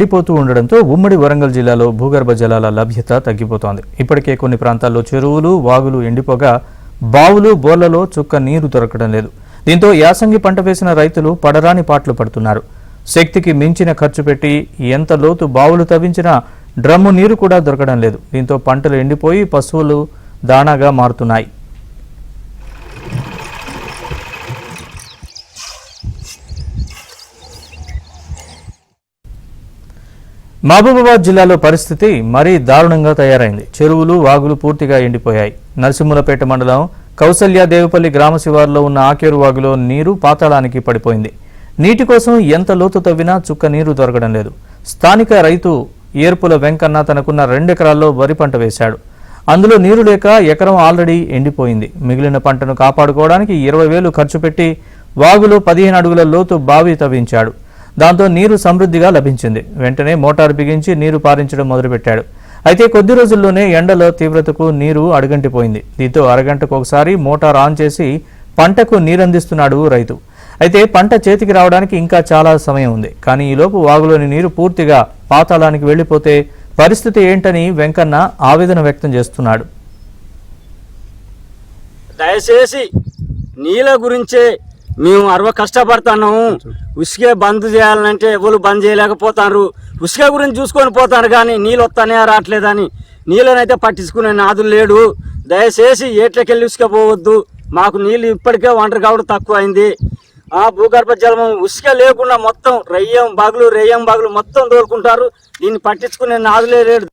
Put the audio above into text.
ఎండిపోతూ ఉండడంతో ఉమ్మడి వరంగల్ జిల్లాలో భూగర్భ జలాల లభ్యత తగ్గిపోతోంది. ఇప్పటికే కొన్ని ప్రాంతాల్లో చెరువులు, వాగులు ఎండిపోగా బావులు, బోర్లలో చుక్క నీరు దొరకడం లేదు. దీంతో యాసంగి పంట వేసిన రైతులు పడరాని పాట్లు పడుతున్నారు. శక్తికి మించిన ఖర్చు పెట్టి ఎంత లోతు బావులు తవ్వించినా డ్రమ్ము నీరు కూడా దొరకడం లేదు. దీంతో పంటలు ఎండిపోయి పశువులు దాణాగా మారుతున్నాయి. మహబూబాబాద్ జిల్లాలో పరిస్థితి మరీ దారుణంగా తయారైంది. చెరువులు, వాగులు పూర్తిగా ఎండిపోయాయి. నరసింహులపేట మండలం కౌసల్యాదేవిపల్లి గ్రామ శివారులో ఉన్న ఆకేరు వాగులో నీరు పాతాళానికి పడిపోయింది. నీటి కోసం ఎంత లోతు తవ్వినా చుక్క నీరు దొరకడం లేదు. స్థానిక రైతు ఏర్పుల వెంకన్న తనకున్న 2 ఎకరాల్లో వరి పంట వేశాడు. అందులో నీరు లేక ఎకరం ఆల్రెడీ ఎండిపోయింది. మిగిలిన పంటను కాపాడుకోవడానికి 20,000 ఖర్చు పెట్టి వాగులో 15 అడుగుల లోతు బావి తవ్వించాడు. దాంతో నీరు సమృద్ధిగా లభించింది. వెంటనే మోటారు బిగించి నీరు పారించడం మొదలుపెట్టాడు. అయితే కొద్ది రోజుల్లోనే ఎండల తీవ్రతకు నీరు అడుగంటిపోయింది. దీంతో అరగంటకు ఒకసారి మోటార్ ఆన్ చేసి పంటకు నీరందిస్తున్నాడు రైతు. అయితే పంట చేతికి రావడానికి ఇంకా చాలా సమయం ఉంది. కానీ ఈలోపు వాగులోని నీరు పూర్తిగా పాతాళానికి వెళ్లిపోతే పరిస్థితి ఏంటని వెంకన్న ఆవేదన వ్యక్తం చేస్తున్నాడు. దయచేసి నీళ్ళ గురించే మేము కష్టపడుతున్నాము. ఉసుకే బంద్ చేయాలంటే ఎవరు బంద్ చేయలేకపోతారు. ఉసుక గురించి చూసుకొని పోతారు కానీ నీళ్ళు వస్తానే రావట్లేదని నీళ్ళనైతే పట్టించుకునే నాదులు లేడు. దయచేసి ఏట్లకెళ్ళి ఉసుక పోవద్దు. మాకు నీళ్ళు ఇప్పటికే ఒంటరి కావడం తక్కువ అయింది. భూగర్భ జలం ఉసుక లేకుండా మొత్తం రెయ్యం బాగులు మొత్తం దోలుకుంటారు. దీన్ని పట్టించుకునే నాదులే లేడు.